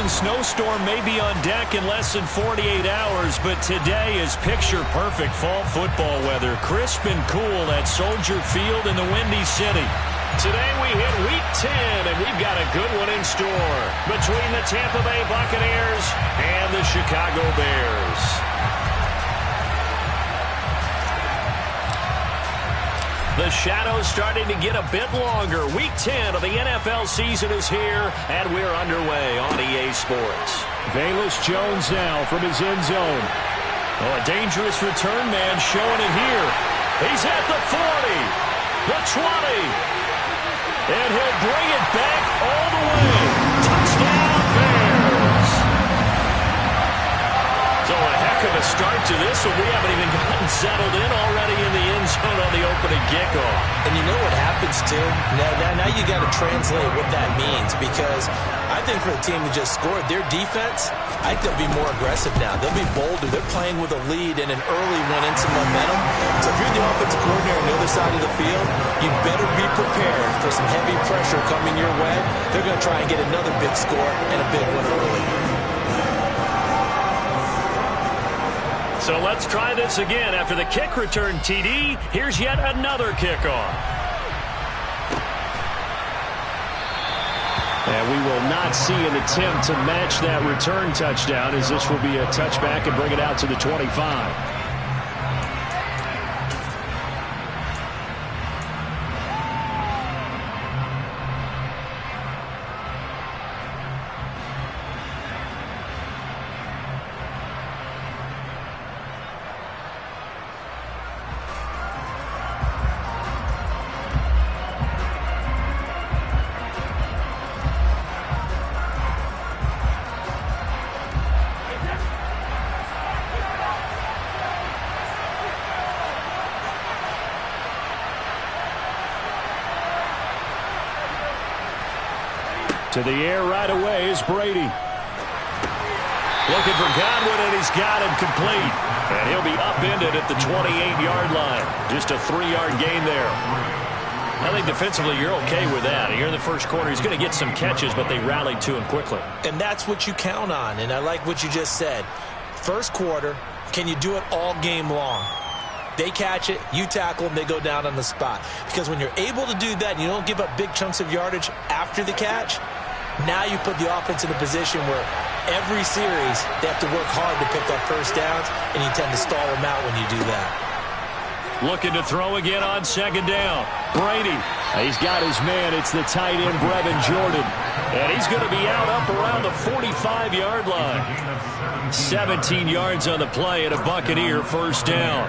season snowstorm may be on deck in less than 48 hours, but today is picture-perfect fall football weather. Crisp and cool at Soldier Field in the Windy City. Today we hit Week 10, and we've got a good one in store between the Tampa Bay Buccaneers and the Chicago Bears. The shadow's starting to get a bit longer. Week 10 of the NFL season is here, and we're underway on EA Sports. Velus Jones now from his end zone. Oh, a dangerous return man showing it here. He's at the 40, the 20, and he'll bring it back all the way. Touchdown, Bears. So a heck of a start to this one. We haven't even gotten settled in already in the end zone on the opening kickoff. And you know what happens, too? Now you got to translate what that means, because I think for the team that just scored, their defense, I think they'll be more aggressive now. They'll be bolder. They're playing with a lead and an early one and some momentum. So if you're the offensive coordinator on the other side of the field, you better be prepared for some heavy pressure coming your way. They're going to try and get another big score and a big one early. So let's try this again. After the kick return TD, here's yet another kickoff. And we will not see an attempt to match that return touchdown, as this will be a touchback and bring it out to the 25. To the air right away is Brady. Looking for Godwin, and he's got him complete. And he'll be upended at the 28-yard line. Just a 3-yard gain there. I think defensively you're okay with that. Here in the first quarter, he's going to get some catches, but they rallied to him quickly. And that's what you count on, and I like what you just said. First quarter, can you do it all game long? They catch it, you tackle them, they go down on the spot. Because when you're able to do that and you don't give up big chunks of yardage after the catch, now you put the offense in a position where every series they have to work hard to pick up first downs, and you tend to stall them out when you do that. Looking to throw again on second down. Brady. He's got his man. It's the tight end, Brevin Jordan. And he's going to be out up around the 45-yard line. 17 yards on the play and a Buccaneer first down.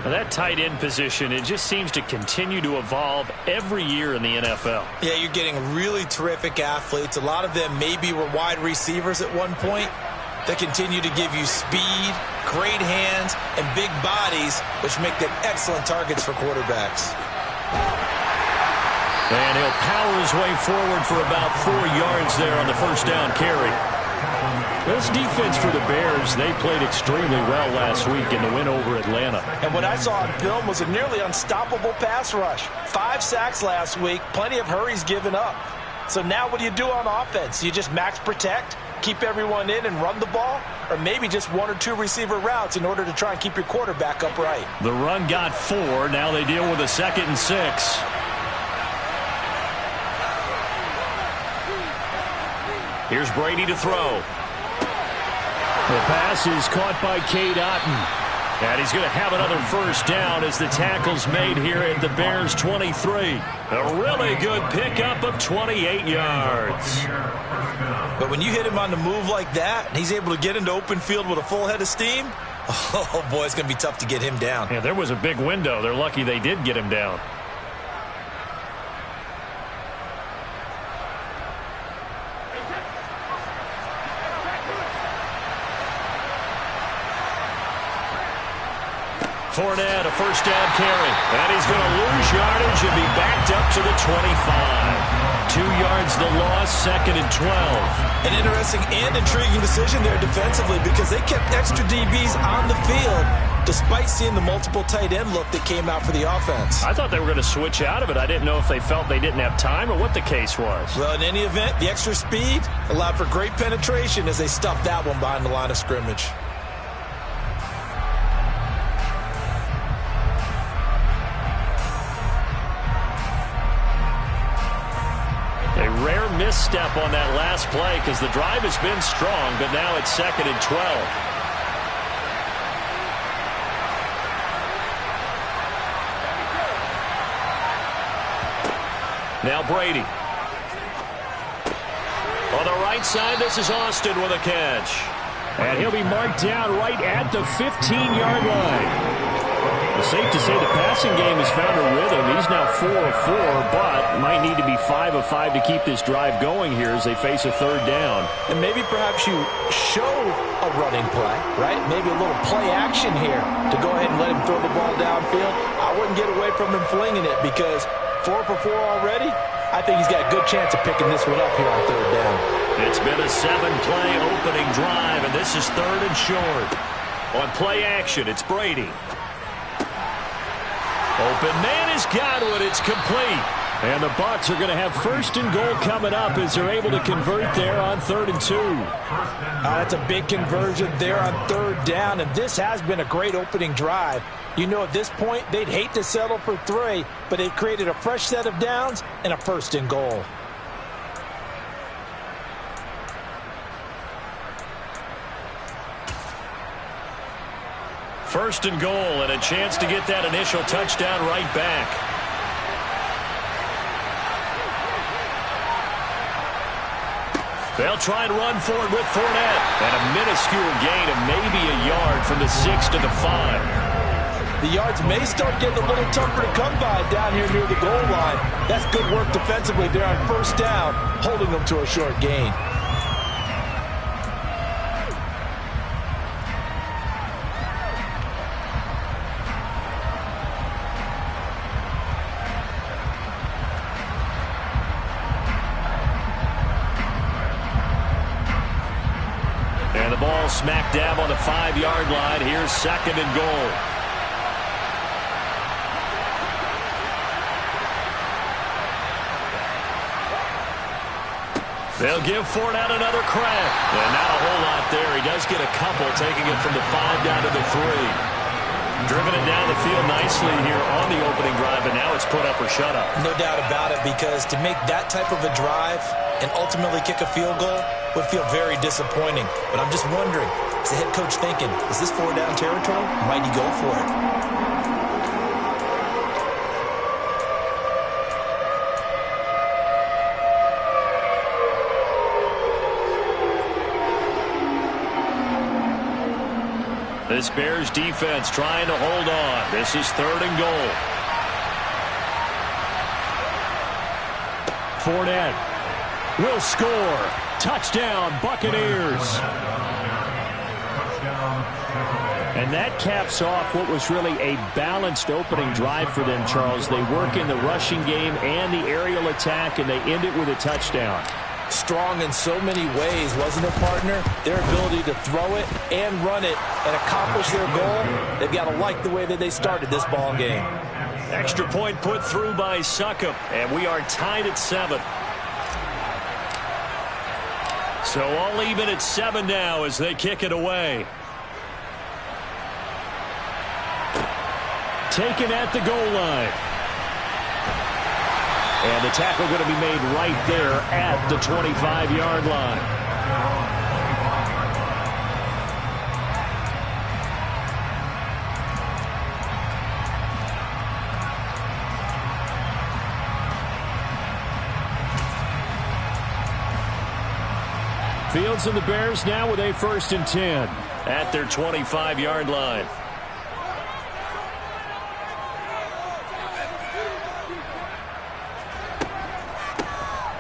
Now that tight end position, it just seems to continue to evolve every year in the NFL. Yeah, you're getting really terrific athletes. A lot of them maybe were wide receivers at one point. They continue to give you speed, great hands, and big bodies, which make them excellent targets for quarterbacks. And he'll power his way forward for about 4 yards there on the first down carry. This defense for the Bears, they played extremely well last week in the win over Atlanta. And what I saw on film was a nearly unstoppable pass rush. 5 sacks last week, plenty of hurries given up. So now what do you do on offense? You just max protect, keep everyone in and run the ball, or maybe just 1 or 2 receiver routes in order to try and keep your quarterback upright. The run got 4. Now they deal with a 2nd and 6. Here's Brady to throw. The pass is caught by Cade Otton. And he's going to have another first down as the tackle's made here at the Bears 23. A really good pickup of 28 yards. But when you hit him on the move like that, and he's able to get into open field with a full head of steam, oh boy, it's going to be tough to get him down. Yeah, there was a big window. They're lucky they did get him down. Fournette, a first down carry. And he's going to lose yardage and be backed up to the 25. 2 yards the loss, 2nd and 12. An interesting and intriguing decision there defensively, because they kept extra DBs on the field despite seeing the multiple tight end look that came out for the offense. I thought they were going to switch out of it. I didn't know if they felt they didn't have time or what the case was. Well, in any event, the extra speed allowed for great penetration as they stuffed that one behind the line of scrimmage. A rare misstep on that last play because the drive has been strong, but now it's 2nd and 12. Now Brady. On the right side, this is Austin with a catch. And he'll be marked down right at the 15-yard line. It's safe to say the passing game has found a rhythm. He's now 4 of 4, but might need to be 5 of 5 to keep this drive going here as they face a 3rd down. And maybe perhaps you show a running play, right? Maybe a little play action here to go ahead and let him throw the ball downfield. I wouldn't get away from him flinging it because 4 for 4 already. I think he's got a good chance of picking this one up here on 3rd down. It's been a 7-play opening drive, and this is 3rd and short. On play action, it's Brady. Open man has got it. It's complete. And the Bucs are going to have 1st and goal coming up as they're able to convert there on 3rd and 2. That's a big conversion there on 3rd down, and this has been a great opening drive. You know, at this point, they'd hate to settle for 3, but they've created a fresh set of downs and a 1st and goal. First and goal, and a chance to get that initial touchdown right back. They'll try and run for it with Fournette. And a minuscule gain of maybe a yard from the 6 to the 5. The yards may start getting a little tougher to come by down here near the goal line. That's good work defensively there on 1st down, holding them to a short gain. And the ball smack dab on the 5-yard line. Here's 2nd and goal. They'll give Fournette another crack. And not a whole lot there. He does get a couple, taking it from the 5 down to the 3. Driven it down the field nicely here on the opening drive, and now it's put up or shut up. No doubt about it, because to make that type of a drive and ultimately kick a field goal would feel very disappointing. But I'm just wondering, is the head coach thinking, is this 4-down territory? Might he go for it? This Bears defense trying to hold on. This is 3rd and goal. Fournette will score. Touchdown, Buccaneers. And that caps off what was really a balanced opening drive for them, Charles. They work in the rushing game and the aerial attack, and they end it with a touchdown. Strong in so many ways, wasn't it, partner? Their ability to throw it and run it and accomplish their goal, they've got to like the way that they started this ball game. Extra point put through by Succop, and we are tied at 7. So all even at 7 now as they kick it away. Taken at the goal line. And the tackle going to be made right there at the 25-yard line. Fields and the Bears now with a 1st and 10 at their 25-yard line.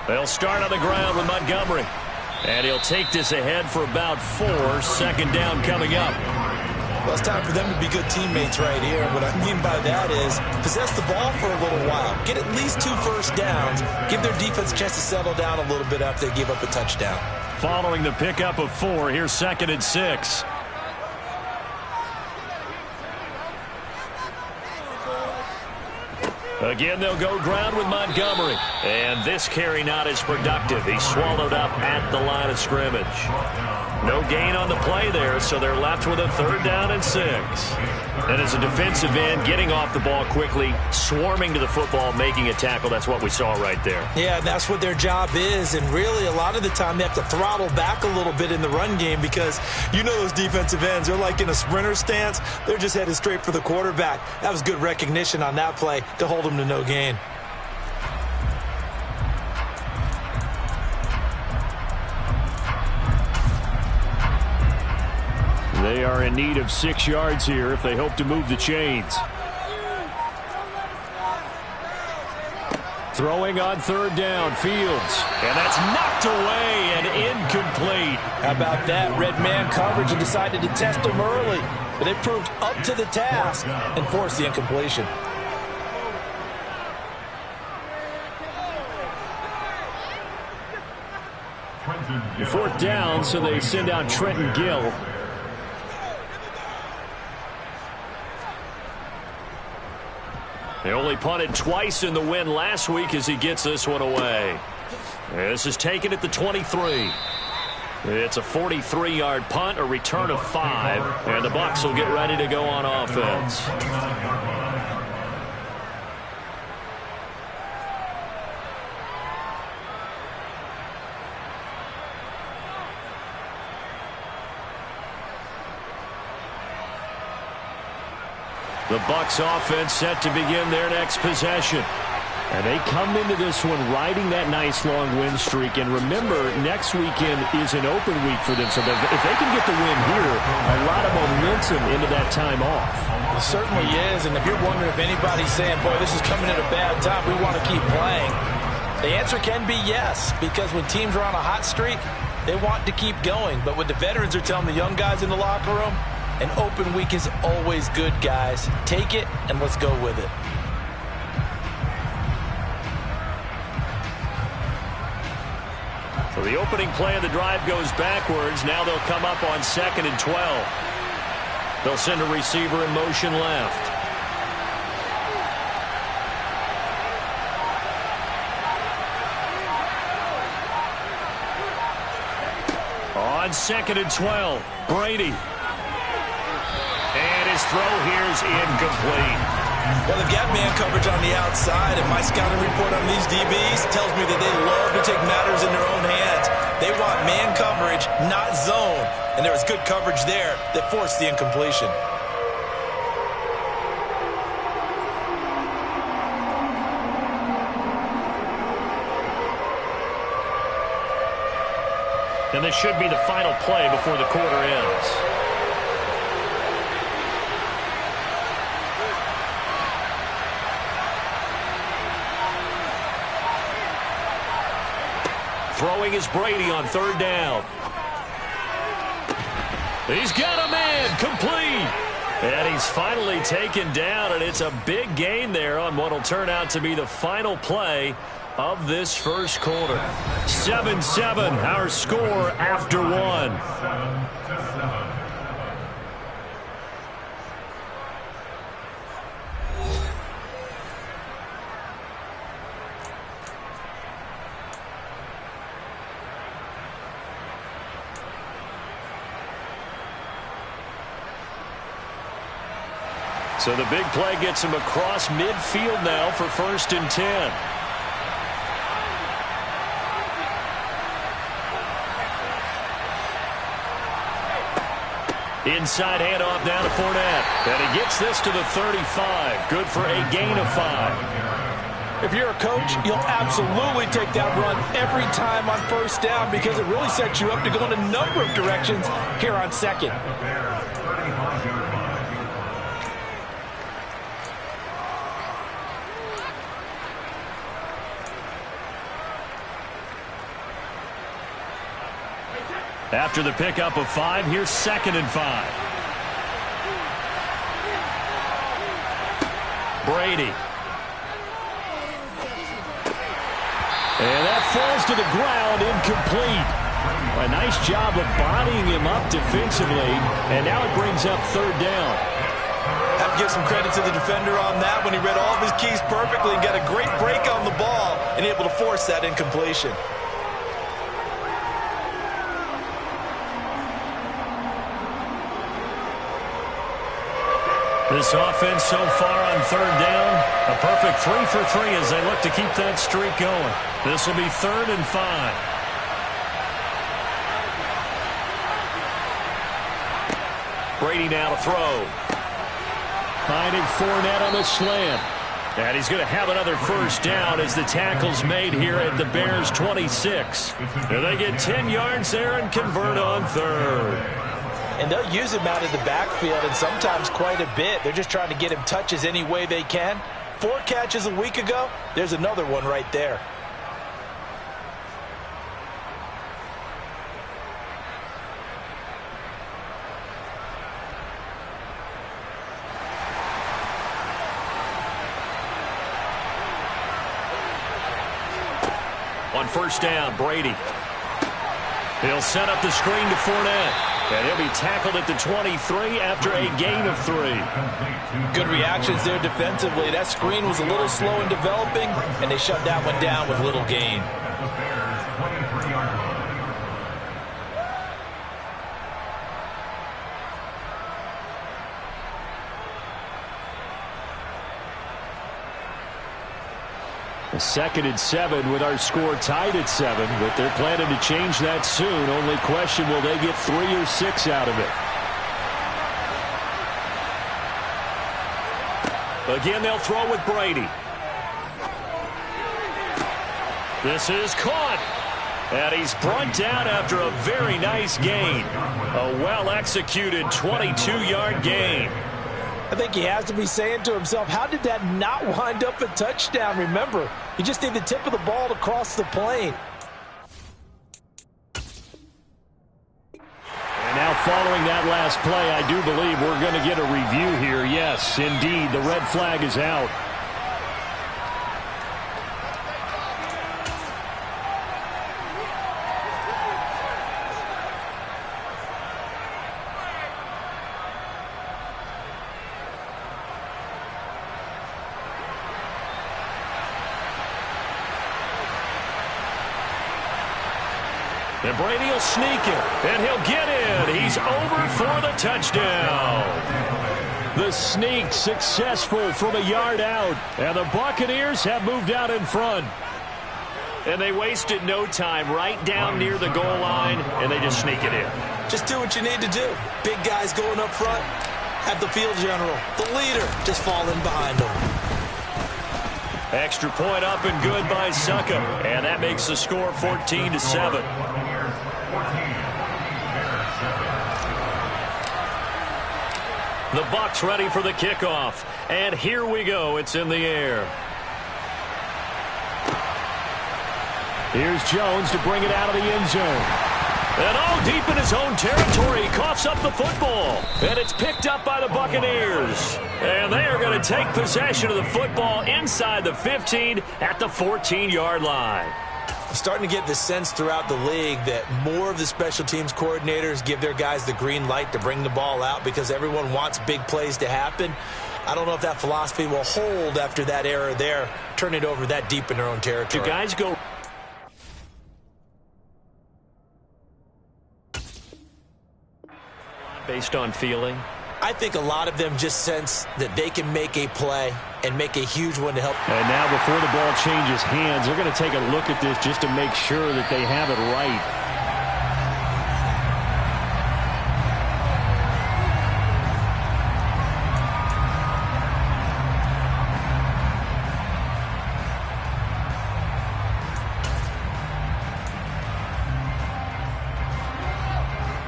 They'll start on the ground with Montgomery. And he'll take this ahead for about 4. 2nd down coming up. Well, it's time for them to be good teammates right here. What I mean by that is possess the ball for a little while. Get at least 2 first downs. Give their defense a chance to settle down a little bit after they give up a touchdown. Following the pickup of 4, here's 2nd and 6. Again, they'll go ground with Montgomery. And this carry not as productive. He's swallowed up at the line of scrimmage. No gain on the play there, so they're left with a 3rd down and 6. And as a defensive end, getting off the ball quickly, swarming to the football, making a tackle, that's what we saw right there. Yeah, that's what their job is. And really, a lot of the time, they have to throttle back a little bit in the run game because you know those defensive ends, they're like in a sprinter stance. They're just headed straight for the quarterback. That was good recognition on that play to hold them to no gain. They are in need of 6 yards here if they hope to move the chains. Throwing on 3rd down, Fields. And that's knocked away and incomplete. How about that? Red man coverage and decided to test them early. But they proved up to the task and forced the incompletion. Fourth down, so they send out Trenton Gill. They only punted twice in the win last week as he gets this one away. This is taken at the 23. It's a 43-yard punt, a return of 5, and the Bucs will get ready to go on offense. The Bucs offense set to begin their next possession. And they come into this one riding that nice long win streak. And remember, next weekend is an open week for them. So if they can get the win here, a lot of momentum into that time off. It certainly is. And if you're wondering if anybody's saying, boy, this is coming at a bad time, we want to keep playing, the answer can be yes. Because when teams are on a hot streak, they want to keep going. But what the veterans are telling the young guys in the locker room, an open week is always good, guys. Take it, and let's go with it. So the opening play of the drive goes backwards. Now they'll come up on 2nd and 12. They'll send a receiver in motion left. On 2nd and 12, Brady. And his throw here is incomplete. Well, they've got man coverage on the outside, and my scouting report on these DBs tells me that they love to take matters in their own hands. They want man coverage, not zone. And there was good coverage there that forced the incompletion. And this should be the final play before the quarter ends. Throwing is Brady on 3rd down. He's got a man, complete. And he's finally taken down, and it's a big gain there on what will turn out to be the final play of this first quarter. 7-7, our score after 1. So the big play gets him across midfield now for 1st and 10. Inside handoff down to Fournette. And he gets this to the 35. Good for a gain of 5. If you're a coach, you'll absolutely take that run every time on 1st down because it really sets you up to go in a number of directions here on 2nd. After the pickup of 5, here's 2nd and 5. Brady. And that falls to the ground, incomplete. A nice job of bodying him up defensively, and now it brings up 3rd down. to give some credit to the defender on that when he read all of his keys perfectly and got a great break on the ball and able to force that incompletion. This offense so far on third down, a perfect 3 for 3 as they look to keep that streak going. This will be 3rd and 5. Brady now to throw. Finding Fournette on the slant. And he's going to have another first down as the tackle's made here at the Bears' 26. And they get 10 yards there and convert on third. And they'll use him out of the backfield, and sometimes quite a bit. They're just trying to get him touches any way they can. 4 catches a week ago. There's another one right there. On first down, Brady. He'll set up the screen to Fournette. And he'll be tackled at the 23 after a gain of 3. Good reactions there defensively. That screen was a little slow in developing, and they shut that one down with little gain. A 2nd and 7 with our score tied at 7, but they're planning to change that soon. Only question, will they get 3 or 6 out of it? Again, they'll throw with Brady. This is caught. And he's brought down after a very nice gain. A well-executed 22-yard gain. I think he has to be saying to himself, how did that not wind up a touchdown? Remember, he just need the tip of the ball to cross the plane. And now following that last play, I do believe we're going to get a review here. Yes, indeed, the red flag is out. And Brady will sneak it, and he'll get in. He's over for the touchdown. The sneak successful from a yard out, and the Buccaneers have moved out in front. And they wasted no time right down near the goal line, and they just sneak it in. Just do what you need to do. Big guys going up front. Have the field general, the leader, just fall in behind them. Extra point up and good by Succop. And that makes the score 14-7. The Bucs ready for the kickoff. And here we go. It's in the air. Here's Jones to bring it out of the end zone. And deep in his own territory, he coughs up the football. And it's picked up by the Buccaneers. And they are going to take possession of the football inside the 15 at the 14-yard line. I'm starting to get the sense throughout the league that more of the special teams coordinators give their guys the green light to bring the ball out because everyone wants big plays to happen. I don't know if that philosophy will hold after that error there, turn it over that deep in their own territory. Do guys go based on feeling? I think a lot of them just sense that they can make a play and make a huge one to help. And now before the ball changes hands, they're going to take a look at this just to make sure that they have it right.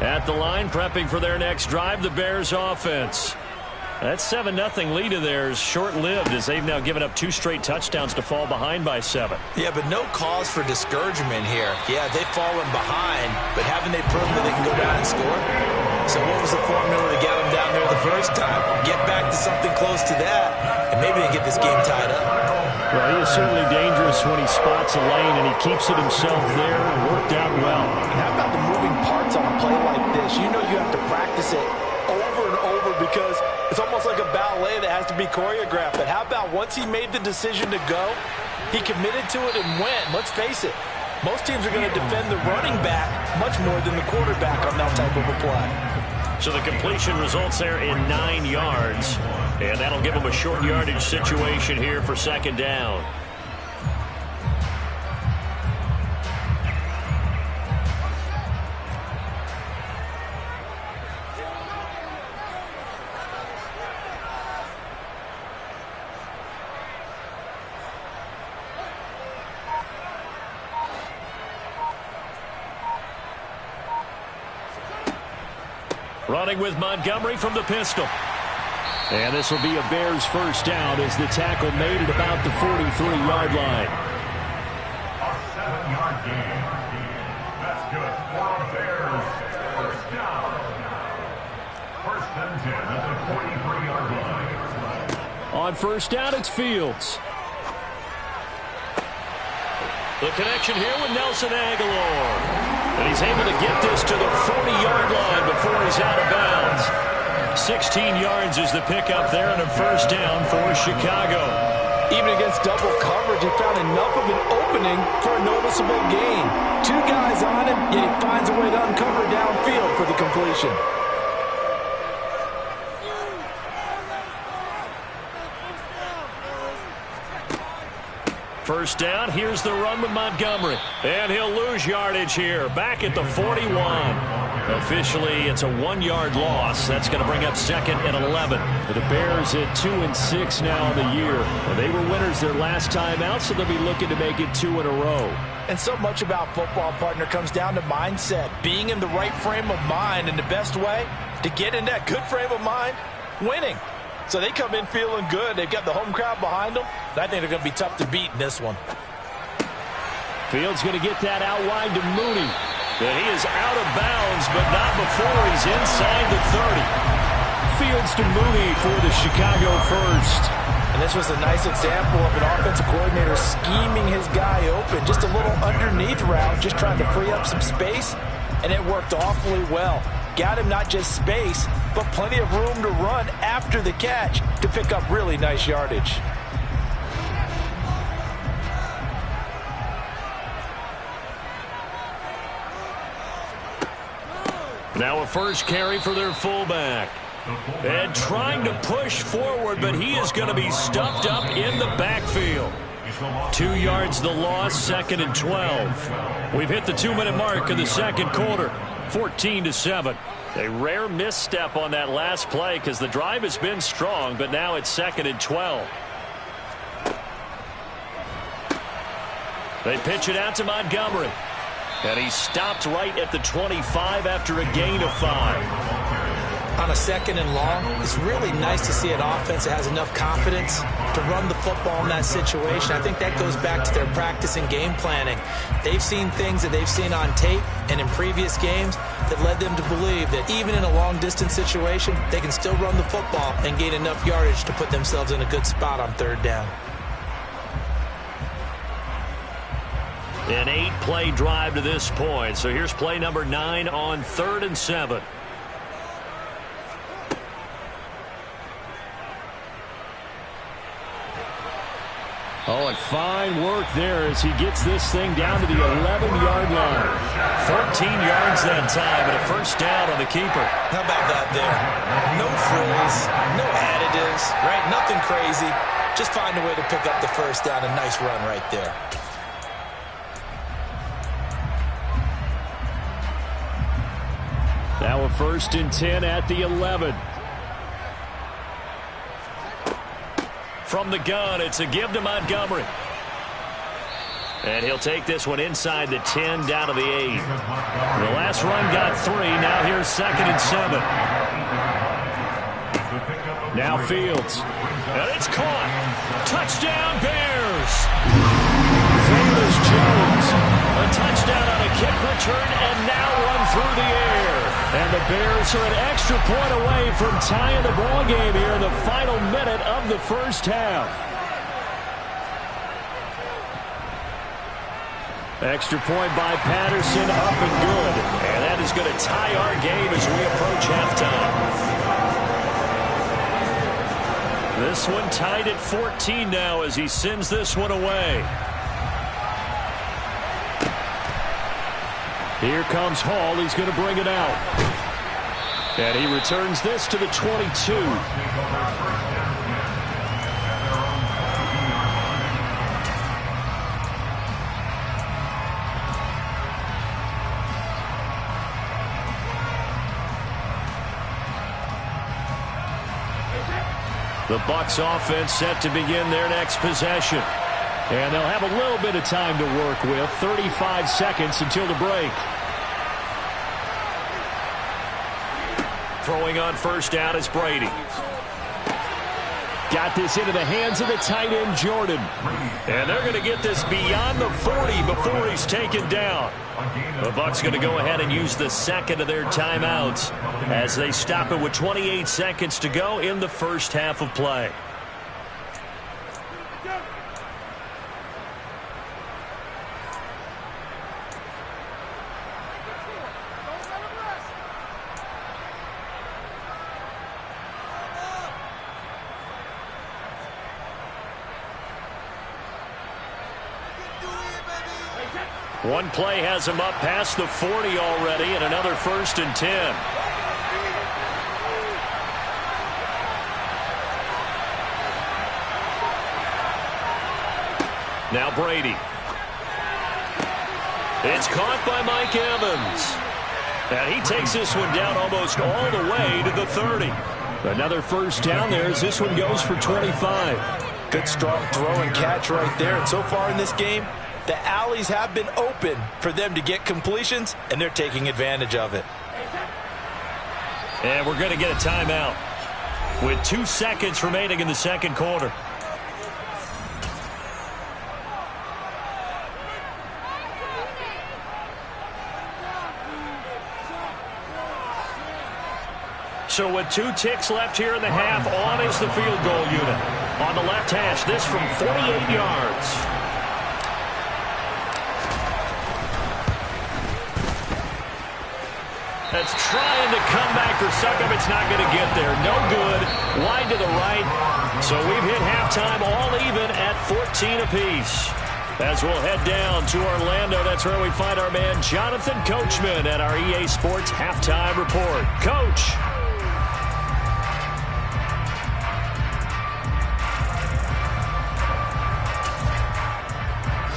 At the line, prepping for their next drive, the Bears offense. That 7-0 lead of theirs short-lived as they've now given up 2 straight touchdowns to fall behind by 7. Yeah, but no cause for discouragement here. Yeah, they've fallen behind, but haven't they proven that they can go down and score? So what was the formula to get them down there the first time? Get back to something close to that, and maybe they get this game tied up. Well, he is certainly dangerous when he spots a lane, and he keeps it himself there and worked out well. How about the moving parts on a play like this? You know you have to practice it over and over because it's almost like a ballet that has to be choreographed. But how about once he made the decision to go, he committed to it and went. Let's face it, most teams are going to defend the running back much more than the quarterback on that type of a play. So the completion results there in 9 yards, and that'll give him a short yardage situation here for second down. Running with Montgomery from the pistol. And this will be a Bears first down as the tackle made it about the 43-yard line. A 7-yard gain. That's good for a Bears first down. First and 10 at the 43-yard line. On first down, it's Fields. The connection here with Nelson Agholor. And he's able to get this to the 40-yard line before he's out of bounds. 16 yards is the pickup there and a first down for Chicago. Even against double coverage, he found enough of an opening for a noticeable gain. 2 guys on him, yet he finds a way to uncover downfield for the completion. First down, here's the run with Montgomery. And he'll lose yardage here, back at the 41. Officially, it's a 1-yard loss. That's going to bring up second and 11. The Bears at 2-6 now in the year. They were winners their last time out, so they'll be looking to make it 2 in a row. And so much about football, partner, comes down to mindset. Being in the right frame of mind, and the best way to get in that good frame of mind, winning. So they come in feeling good. They've got the home crowd behind them. And I think they're going to be tough to beat in this one. Fields going to get that out wide to Mooney. And he is out of bounds, but not before he's inside the 30. Fields to Mooney for the Chicago first. And this was a nice example of an offensive coordinator scheming his guy open. Just a little underneath route, just trying to free up some space. And it worked awfully well. Got him not just space, but plenty of room to run after the catch to pick up really nice yardage. Now a first carry for their fullback. And trying to push forward, but he is going to be stuffed up in the backfield. 2 yards the loss, second and 12. We've hit the 2-minute mark of the second quarter. 14-7. A rare misstep on that last play because the drive has been strong, but now it's second and 12. They pitch it out to Montgomery. And he stopped right at the 25 after a gain of 5. On a second and long, it's really nice to see an offense that has enough confidence to run the football in that situation. I think that goes back to their practice and game planning. They've seen things that they've seen on tape and in previous games that led them to believe that even in a long-distance situation, they can still run the football and gain enough yardage to put themselves in a good spot on third down. An 8-play drive to this point. So here's play number 9 on 3rd and 7. Oh, and fine work there as he gets this thing down to the 11-yard line. 14 yards that time and a first down on the keeper. How about that there? No frills, no additives, right? Nothing crazy. Just find a way to pick up the first down. A nice run right there. Now a 1st and 10 at the 11. From the gun, it's a give to Montgomery. And he'll take this one inside the 10, down to the 8. The last run got 3. Now here's 2nd and 7. Now Fields. And it's caught. Touchdown, Bears. Famous Jones. A touchdown on a kick return and now run through the air. And the Bears are an extra point away from tying the ball game here in the final minute of the first half. Extra point by Patterson, up and good. And that is going to tie our game as we approach halftime. This one tied at 14 now as he sends this one away. Here comes Hall. He's going to bring it out. And he returns this to the 22. The Bucs offense set to begin their next possession. And they'll have a little bit of time to work with. 35 seconds until the break. Throwing on first down is Brady. Got this into the hands of the tight end, Jordan. And they're going to get this beyond the 40 before he's taken down. The Bucs going to go ahead and use the second of their timeouts as they stop it with 28 seconds to go in the first half of play. One play has him up past the 40 already, and another 1st and 10. Now Brady. It's caught by Mike Evans. And he takes this one down almost all the way to the 30. Another first down there as this one goes for 25. Good strong throw and catch right there. And so far in this game, the alleys have been open for them to get completions, and they're taking advantage of it. And we're going to get a timeout with 2 seconds remaining in the second quarter. So with 2 ticks left here in the half, on is the field goal unit. On the left hash, this from 48 yards. That's trying to come back for Succop. It's not going to get there. No good. Wide to the right. So we've hit halftime all even at 14 apiece. As we'll head down to Orlando, that's where we find our man Jonathan Coachman at our EA Sports Halftime Report. Coach.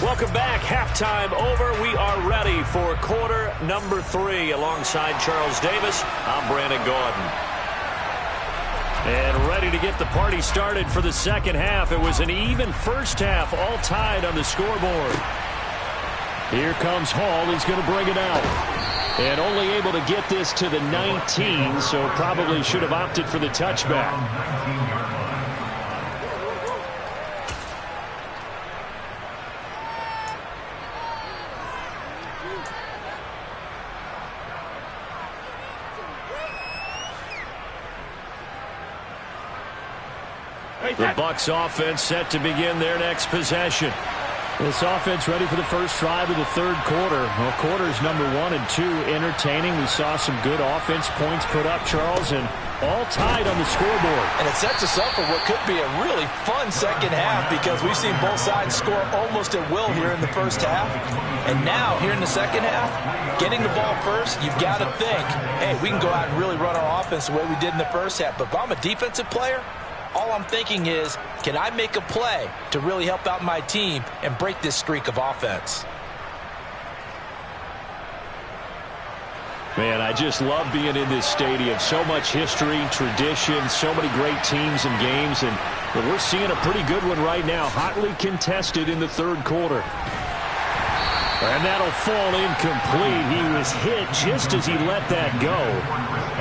Welcome back. Halftime over. We are ready for quarter number 3. Alongside Charles Davis, I'm Brandon Gaudin. And ready to get the party started for the second half. It was an even first half, all tied on the scoreboard. Here comes Hall. He's going to bring it out. And only able to get this to the 19, so probably should have opted for the touchback. The Bucs offense set to begin their next possession. This offense ready for the first drive of the third quarter. Well, quarters number 1 and 2 entertaining. We saw some good offense points put up, Charles, and all tied on the scoreboard. And it sets us up for what could be a really fun second half because we've seen both sides score almost at will here in the first half. And now, here in the second half, getting the ball first, you've got to think, hey, we can go out and really run our offense the way we did in the first half. But if I'm a defensive player, all I'm thinking is, can I make a play to really help out my team and break this streak of offense? Man, I just love being in this stadium. So much history, tradition, so many great teams and games. And we're seeing a pretty good one right now, hotly contested in the third quarter. And that'll fall incomplete. He was hit just as he let that go.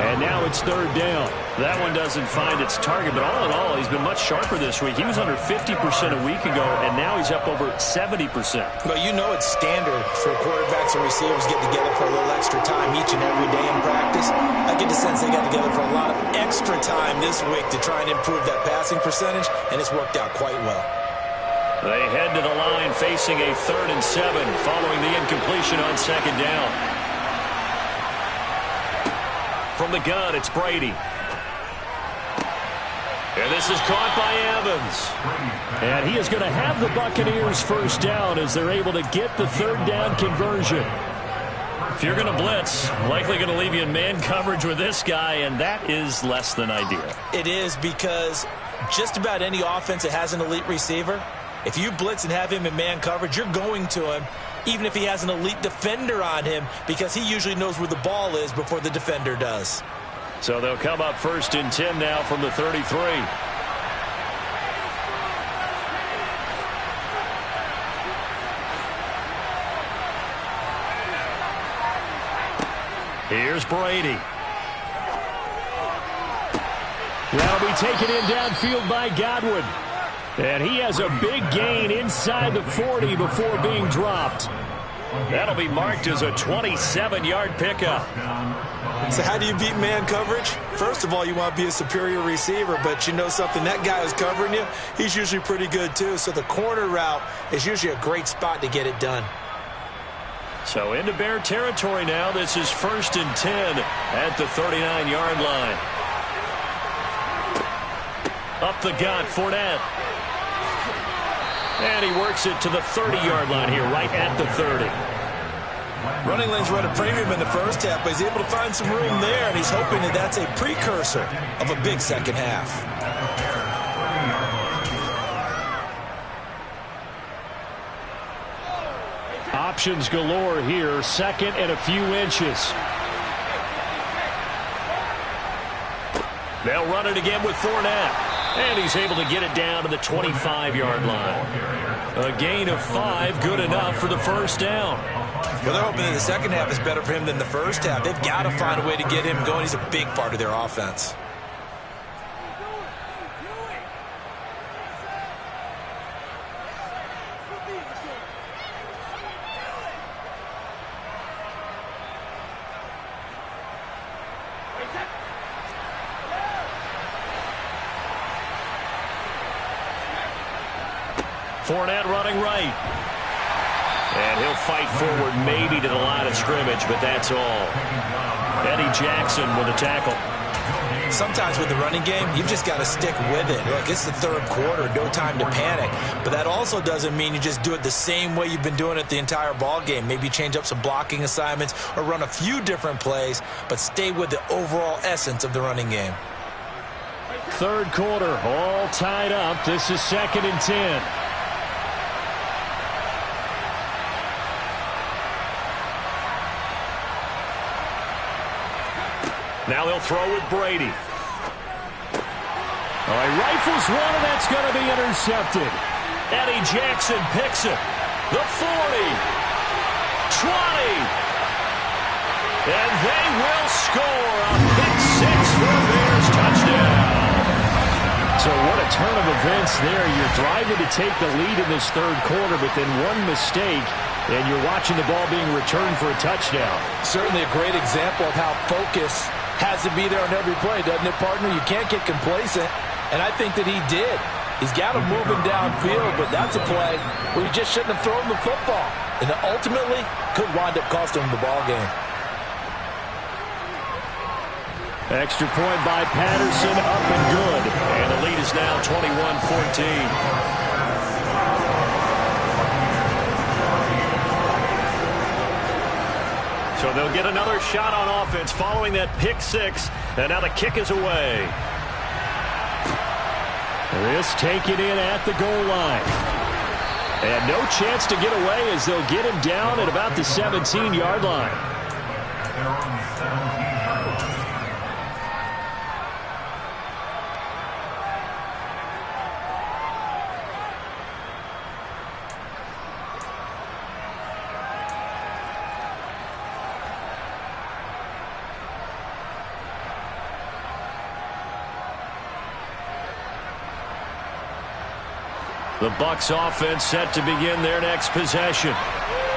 And now it's third down. That one doesn't find its target, but all in all, he's been much sharper this week. He was under 50% a week ago, and now he's up over 70%. But you know it's standard for quarterbacks and receivers get together for a little extra time each and every day in practice. I get the sense they got together for a lot of extra time this week to try and improve that passing percentage, and it's worked out quite well. They head to the line facing a 3rd and 7 following the incompletion on second down. From the gun, it's Brady. And this is caught by Evans. And he is going to have the Buccaneers first down as they're able to get the third down conversion. If you're going to blitz, likely going to leave you in man coverage with this guy, and that is less than ideal. It is, because just about any offense that has an elite receiver, if you blitz and have him in man coverage, you're going to him, even if he has an elite defender on him, because he usually knows where the ball is before the defender does. So they'll come up 1st and 10 now from the 33. Here's Brady. That'll be taken in downfield by Godwin. And he has a big gain inside the 40 before being dropped. That'll be marked as a 27-yard pickup. So how do you beat man coverage? First of all, you want to be a superior receiver, but you know something, that guy who's covering you, he's usually pretty good too. So the corner route is usually a great spot to get it done. So into Bear territory now. This is 1st and 10 at the 39-yard line. Up the gut, Fournette. And he works it to the 30-yard line here, right at the 30. Running lanes run a premium in the first half, but he's able to find some room there, and he's hoping that that's a precursor of a big second half. Options galore here, 2nd and a few inches. They'll run it again with Fournette. And he's able to get it down to the 25-yard line. A gain of 5, good enough for the first down. Well, they're hoping that the second half is better for him than the first half. They've got to find a way to get him going. He's a big part of their offense. Fournette running right. And he'll fight forward maybe to the line of scrimmage, but that's all. Eddie Jackson with a tackle. Sometimes with the running game, you've just got to stick with it. Look, it's the third quarter, no time to panic. But that also doesn't mean you just do it the same way you've been doing it the entire ball game. Maybe change up some blocking assignments or run a few different plays, but stay with the overall essence of the running game. Third quarter, all tied up. This is 2nd and 10. Now they'll throw with Brady. All right, rifles one, and that's going to be intercepted. Eddie Jackson picks it. The 40. 20. And they will score a pick 6 for a Bears touchdown. So what a turn of events there. You're driving to take the lead in this third quarter, but then one mistake, and you're watching the ball being returned for a touchdown. Certainly a great example of how focus has to be there on every play, doesn't it, partner? You can't get complacent, and I think that he did. He's got him moving downfield, but that's a play where you just shouldn't have thrown the football. And ultimately, could wind up costing him the ball game. Extra point by Patterson, up and good. And the lead is now 21-14. So they'll get another shot on offense following that pick 6. And now the kick is away. This taken in at the goal line. And no chance to get away as they'll get him down at about the 17-yard line. The Bucs offense set to begin their next possession.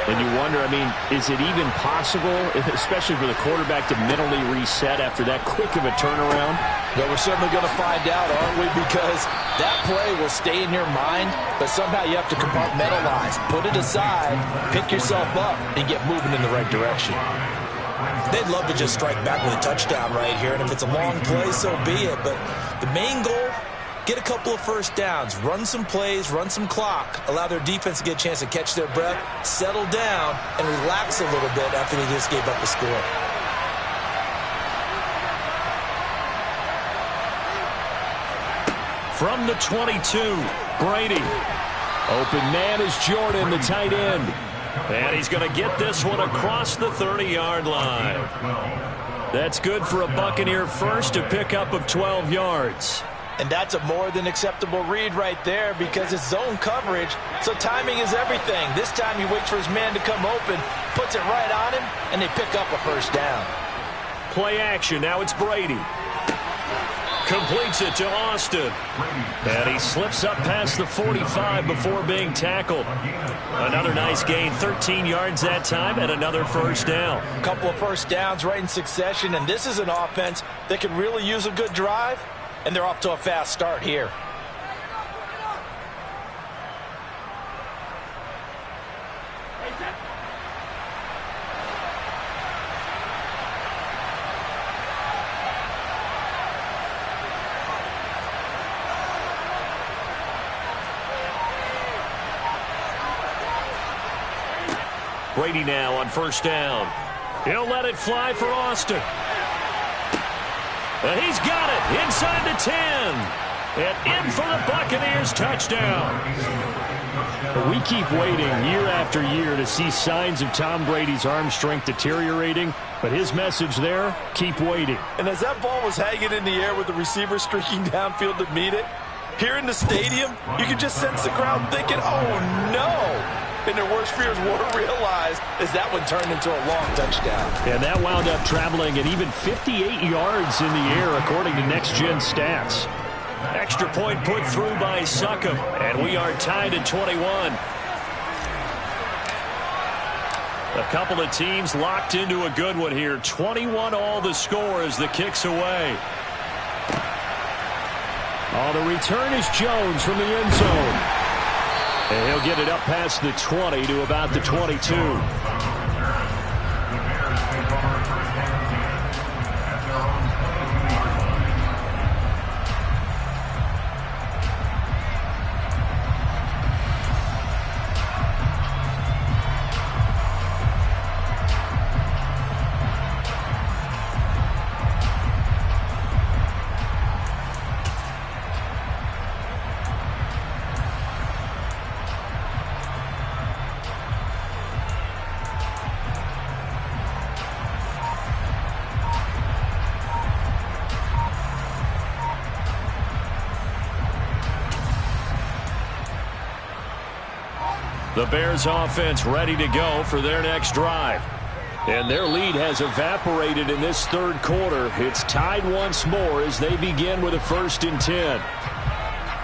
And you wonder, I mean, is it even possible, especially for the quarterback, to mentally reset after that quick of a turnaround? Well, we're certainly going to find out, aren't we? Because that play will stay in your mind, but somehow you have to compartmentalize. Put it aside, pick yourself up, and get moving in the right direction. They'd love to just strike back with a touchdown right here, and if it's a long play, so be it. But the main goal get a couple of first downs, run some plays, run some clock, allow their defense to get a chance to catch their breath, settle down, and relax a little bit after they just gave up a score. From the 22, Brady. Open man is Jordan, the tight end. And he's going to get this one across the 30-yard line. That's good for a Buccaneer first, a pickup of 12 yards. And that's a more than acceptable read right there because it's zone coverage, so timing is everything. This time he waits for his man to come open, puts it right on him, and they pick up a first down. Play action. Now it's Brady. Completes it to Austin. And he slips up past the 45 before being tackled. Another nice gain, 13 yards that time, and another first down. A couple of first downs right in succession, and this is an offense that could really use a good drive, and they're off to a fast start here. Brady now on first down. He'll let it fly for Austin. And he's got it inside the 10. And in for the Buccaneers touchdown. We keep waiting year after year to see signs of Tom Brady's arm strength deteriorating. But his message there, keep waiting. And as that ball was hanging in the air with the receiver streaking downfield to meet it, here in the stadium, you can just sense the crowd thinking, oh no. And their worst fears were realized as that one turned into a long touchdown. And that wound up traveling at even 58 yards in the air, according to Next Gen Stats. Extra point put through by Succop, and we are tied at 21. A couple of teams locked into a good one here. 21 all the score as the kick's away. Oh, the return is Jones from the end zone. And he'll get it up past the 20 to about the 22. The Bears offense ready to go for their next drive. And their lead has evaporated in this third quarter. It's tied once more as they begin with a 1st and 10.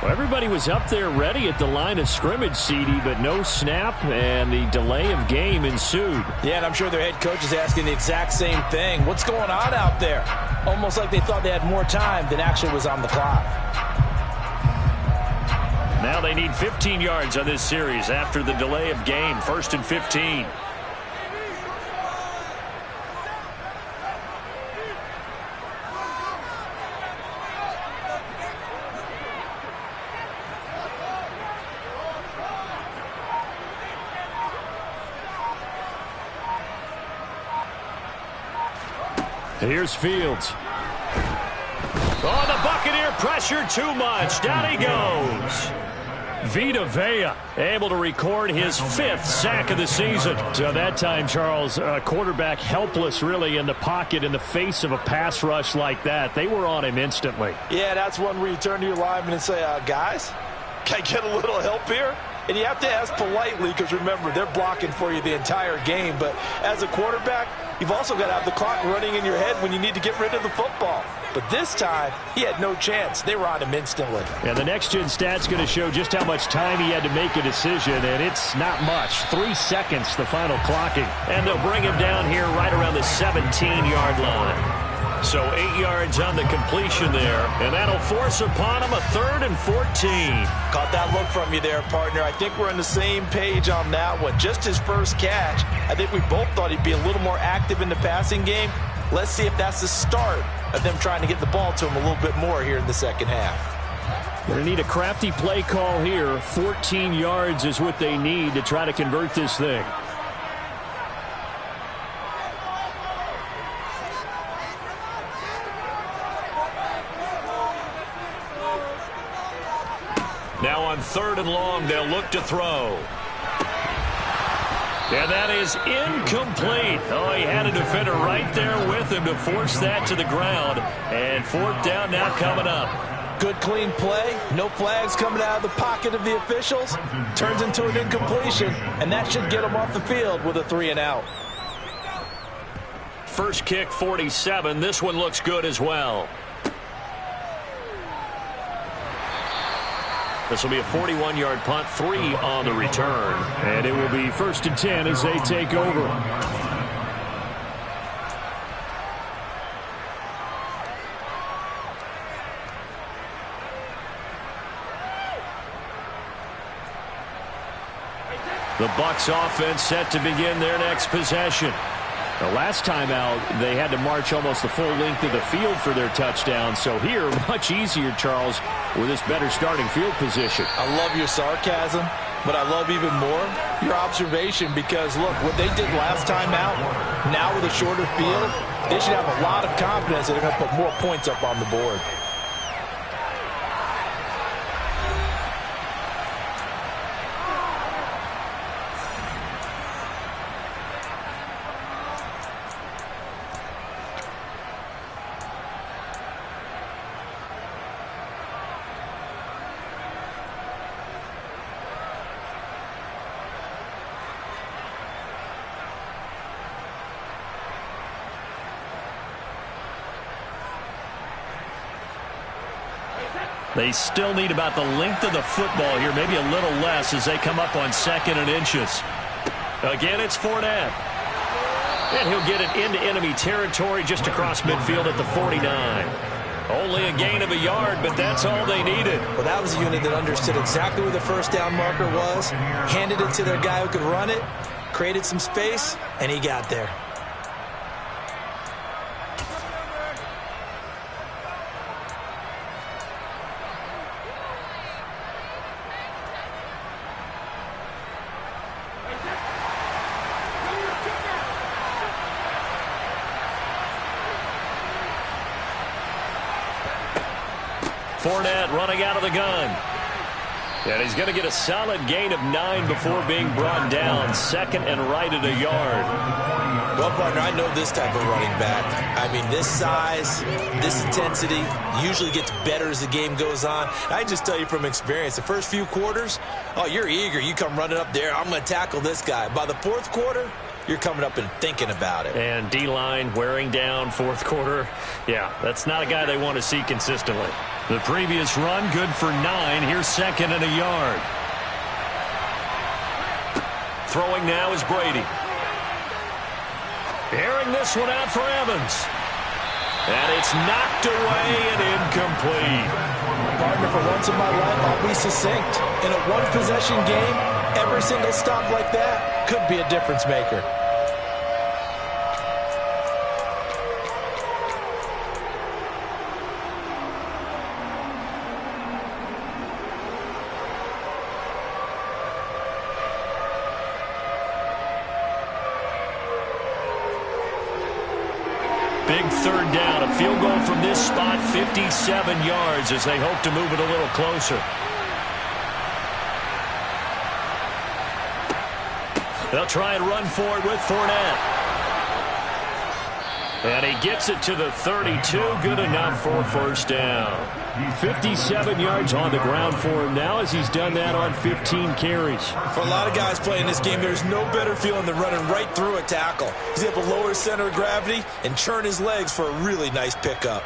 Well, everybody was up there ready at the line of scrimmage, CD, but no snap, and the delay of game ensued. Yeah, and I'm sure their head coach is asking the exact same thing. What's going on out there? Almost like they thought they had more time than actually was on the clock. Now they need 15 yards on this series after the delay of game. 1st and 15. Here's Fields. Oh, the Buccaneer pressure too much. Down he goes. Vita Vea able to record his 5th sack of the season. So that time, Charles, quarterback helpless really in the pocket in the face of a pass rush like that. They were on him instantly. Yeah, that's one where you turn to your lineman and say, guys, can I get a little help here? And you have to ask politely because, remember, they're blocking for you the entire game. But as a quarterback, you've also got to have the clock running in your head when you need to get rid of the football. But this time, he had no chance. They were on him instantly. And the next-gen stat's going to show just how much time he had to make a decision, and it's not much. 3 seconds, the final clocking. And they'll bring him down here right around the 17-yard line. So 8 yards on the completion there, and that'll force upon him a 3rd and 14. Caught that look from you there, partner. I think we're on the same page on that one. Just his first catch. I think we both thought he'd be a little more active in the passing game. Let's see if that's the start of them trying to get the ball to him a little bit more here in the second half. Going to need a crafty play call here. 14 yards is what they need to try to convert this thing. Now on 3rd and long, they'll look to throw. And that is incomplete. Oh, he had a defender right there with him to force that to the ground. And 4th down now coming up. Good clean play. No flags coming out of the pocket of the officials. Turns into an incompletion. And that should get him off the field with a 3 and out. First kick 47. This one looks good as well. This will be a 41-yard punt, 3 on the return. And it will be 1st and 10 as they take over. The Bucs offense set to begin their next possession. The last time out, they had to march almost the full length of the field for their touchdown. So here, much easier, Charles, with this better starting field position. I love your sarcasm, but I love even more your observation because, look, what they did last time out, now with a shorter field, they should have a lot of confidence that they're going to put more points up on the board. They still need about the length of the football here, maybe a little less as they come up on 2nd and inches. Again, it's Fournette. And he'll get it into enemy territory just across midfield at the 49. Only a gain of a yard, but that's all they needed. Well, that was a unit that understood exactly where the first down marker was, handed it to their guy who could run it, created some space, and he got there. Fournette running out of the gun. And he's going to get a solid gain of 9 before being brought down. 2nd and right at a yard. Well, partner, I know this type of running back. I mean, this size, this intensity usually gets better as the game goes on. I just tell you from experience, the first few quarters, oh, you're eager. You come running up there. I'm going to tackle this guy. By the 4th quarter, you're coming up and thinking about it. And D-line wearing down 4th quarter. Yeah, that's not a guy they want to see consistently. The previous run, good for 9. Here's 2nd and a yard. Throwing now is Brady. Airing this one out for Evans. And it's knocked away and incomplete. Partner, for once in my life, I'll be succinct. In a one-possession game, every single stop like that could be a difference maker. Big 3rd down, a field goal from this spot, 57 yards as they hope to move it a little closer. They'll try and run for it with Fournette. And he gets it to the 32, good enough for 1st down. 57 yards on the ground for him now as he's done that on 15 carries. For a lot of guys playing this game, there's no better feeling than running right through a tackle. He's able to lower his center of gravity and churn his legs for a really nice pickup.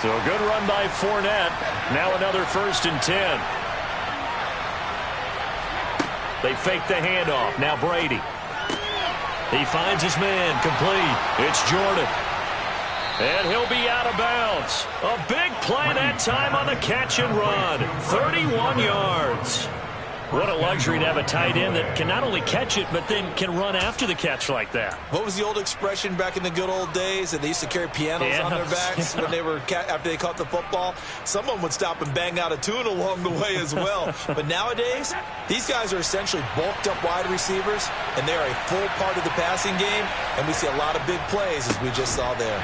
So a good run by Fournette. Now another 1st and 10. They fake the handoff. Now Brady. He finds his man complete. It's Jordan. And he'll be out of bounds. A big play that time on the catch and run. 31 yards. What a luxury to have a tight end that can not only catch it, but then can run after the catch like that. What was the old expression back in the good old days? And they used to carry pianos on their backs when they were after they caught the football. Someone would stop and bang out a tune along the way as well. But nowadays, these guys are essentially bulked up wide receivers, and they are a full part of the passing game. And we see a lot of big plays, as we just saw there.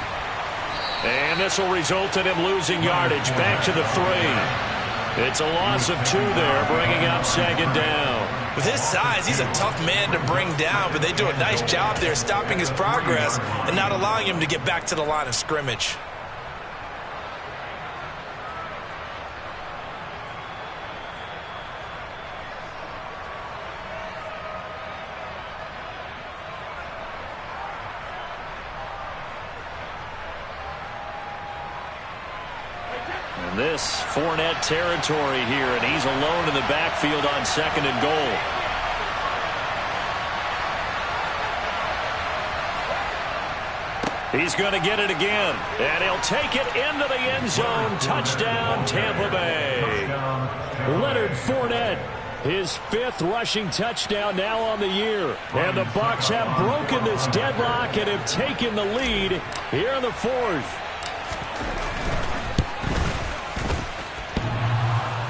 And this will result in him losing yardage. Back to the 3. It's a loss of 2 there, bringing up 2nd down. With his size, he's a tough man to bring down, but they do a nice job there stopping his progress and not allowing him to get back to the line of scrimmage. This Fournette territory here, and he's alone in the backfield on 2nd and goal. He's going to get it again, and he'll take it into the end zone. Touchdown, Tampa Bay. Leonard Fournette, his 5th rushing touchdown now on the year. And the Bucs have broken this deadlock and have taken the lead here in the 4th.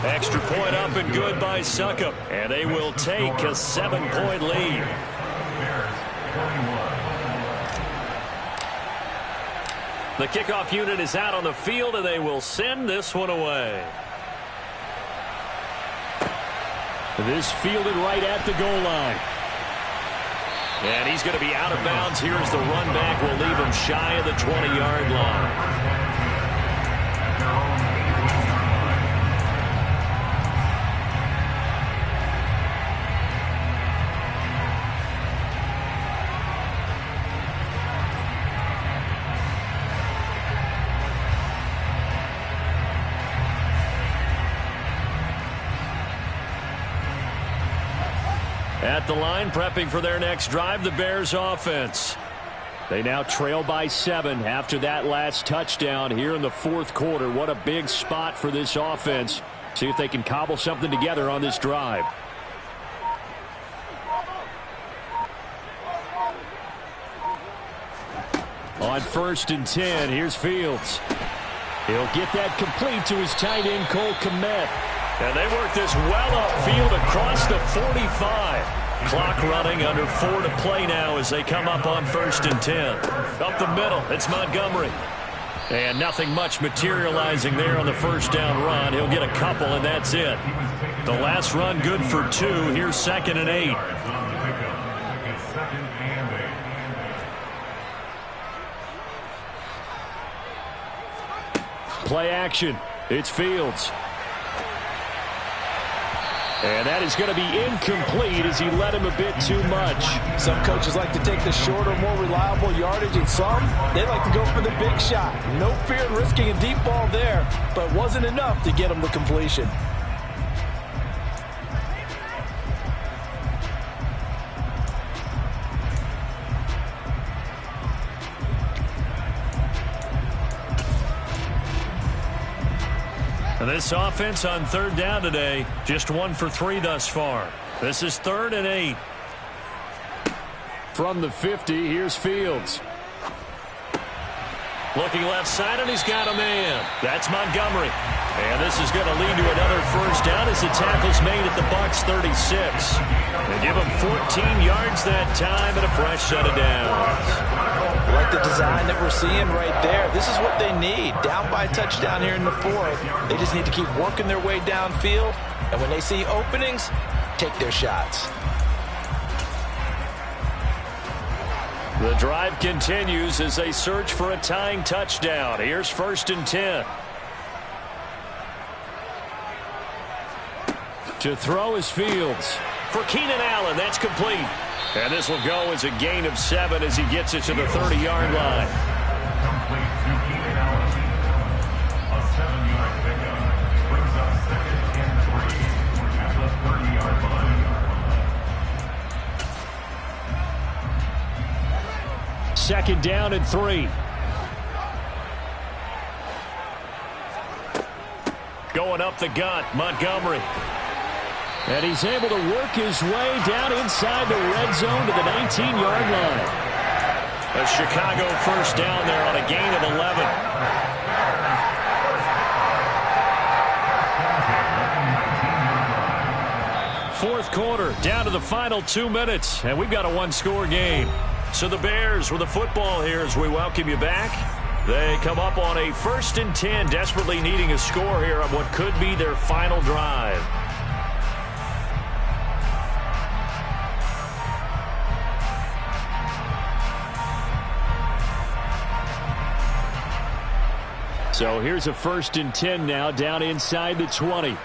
Extra point up and good by Succop. And they will take a 7-point lead. The kickoff unit is out on the field, and they will send this one away. This fielded right at the goal line. And he's going to be out of bounds. Here's the run back. Will leave him shy of the 20-yard line. At the line, prepping for their next drive, the Bears offense. They now trail by 7 after that last touchdown here in the 4th quarter. What a big spot for this offense. See if they can cobble something together on this drive. On 1st and 10, here's Fields. He'll get that complete to his tight end, Cole Kmet. And they work this well upfield across the 45. Clock running, under 4 to play now as they come up on 1st and 10. Up the middle, it's Montgomery. And nothing much materializing there on the 1st down run. He'll get a couple, and that's it. The last run good for 2. Here's 2nd and 8. Play action. It's Fields. And that is going to be incomplete as he led him a bit too much. Some coaches like to take the shorter, more reliable yardage, and some, they like to go for the big shot. No fear in risking a deep ball there, but wasn't enough to get him the completion. This offense on 3rd down today, just 1 for 3 thus far. This is 3rd and 8. From the 50, here's Fields. Looking left side, and he's got a man. That's Montgomery. And this is going to lead to another 1st down as the tackle's made at the Bucs 36. They give him 14 yards that time and a fresh set of downs. Like the design that we're seeing right there. This is what they need. Down by a touchdown here in the 4th. They just need to keep working their way downfield. And when they see openings, take their shots. The drive continues as they search for a tying touchdown. Here's 1st and 10. To throw is Fields. For Keenan Allen, that's complete. And this will go as a gain of 7 as he gets it to the 30-yard line. Complete to Keenan Allen. A 7-yard pickup brings up 2nd and 3 at the 30-yard line. 2nd down and 3. Going up the gut, Montgomery. And he's able to work his way down inside the red zone to the 19-yard line. A Chicago first down there on a gain of 11. Fourth quarter, down to the final 2 minutes, and we've got a one-score game. So the Bears with the football here as we welcome you back. They come up on a 1st and 10, desperately needing a score here on what could be their final drive. So here's a 1st and 10 now, down inside the 20.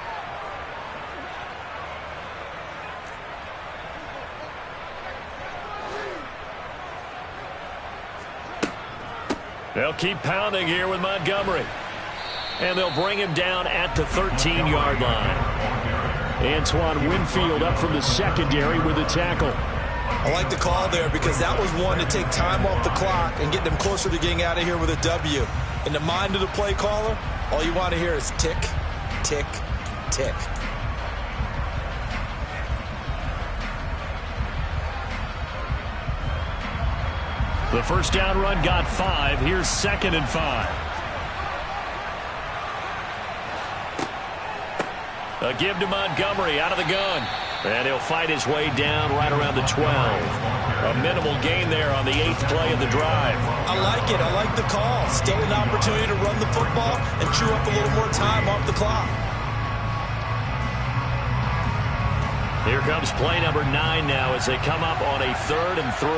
They'll keep pounding here with Montgomery. And they'll bring him down at the 13-yard line. Antoine Winfield up from the secondary with a tackle. I like the call there because that was one to take time off the clock and get them closer to getting out of here with a W. In the mind of the play caller, all you want to hear is tick, tick, tick. The first down run got 5. Here's 2nd and 5. A give to Montgomery out of the gun. And he'll fight his way down right around the 12. A minimal gain there on the 8th play of the drive. I like it. I like the call. Still an opportunity to run the football and chew up a little more time off the clock. Here comes play number 9 now as they come up on a 3rd and 3.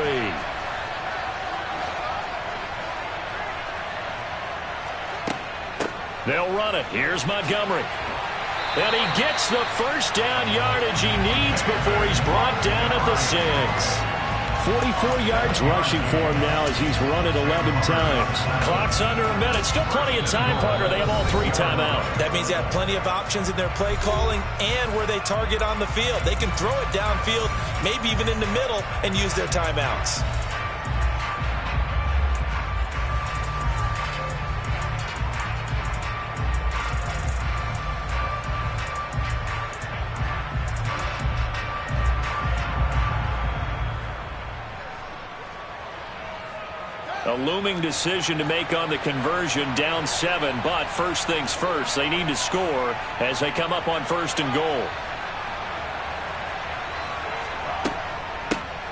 They'll run it. Here's Montgomery. And he gets the first down yardage he needs before he's brought down at the 6. 44 yards rushing for him now as he's run it 11 times. Clock's under a minute. Still plenty of time, partner. They have all 3 timeouts. That means they have plenty of options in their play calling and where they target on the field. They can throw it downfield, maybe even in the middle, and use their timeouts. A looming decision to make on the conversion, down 7, but first things first, they need to score as they come up on 1st and goal.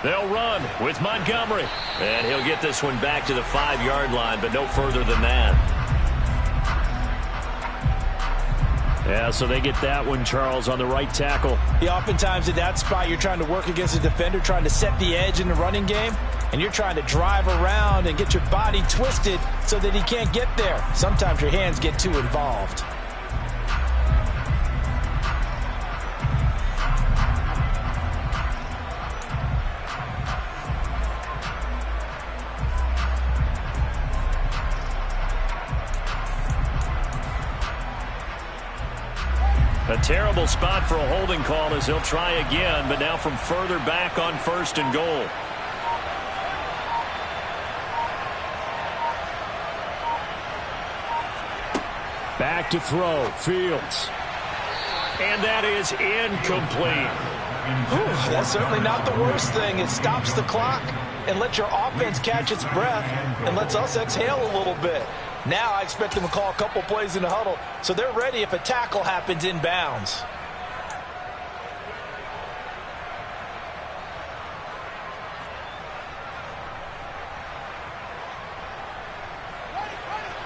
They'll run with Montgomery, and he'll get this one back to the 5-yard line, but no further than that. Yeah, so they get that one, Charles, on the right tackle. Yeah, oftentimes at that spot, you're trying to work against a defender, trying to set the edge in the running game, and you're trying to drive around and get your body twisted so that he can't get there. Sometimes your hands get too involved. A terrible spot for a holding call as he'll try again, but now from further back on 1st and goal. Back to throw, Fields. And that is incomplete. Ooh, that's certainly not the worst thing. It stops the clock and lets your offense catch its breath and lets us exhale a little bit. Now I expect them to call a couple plays in the huddle so they're ready if a tackle happens inbounds.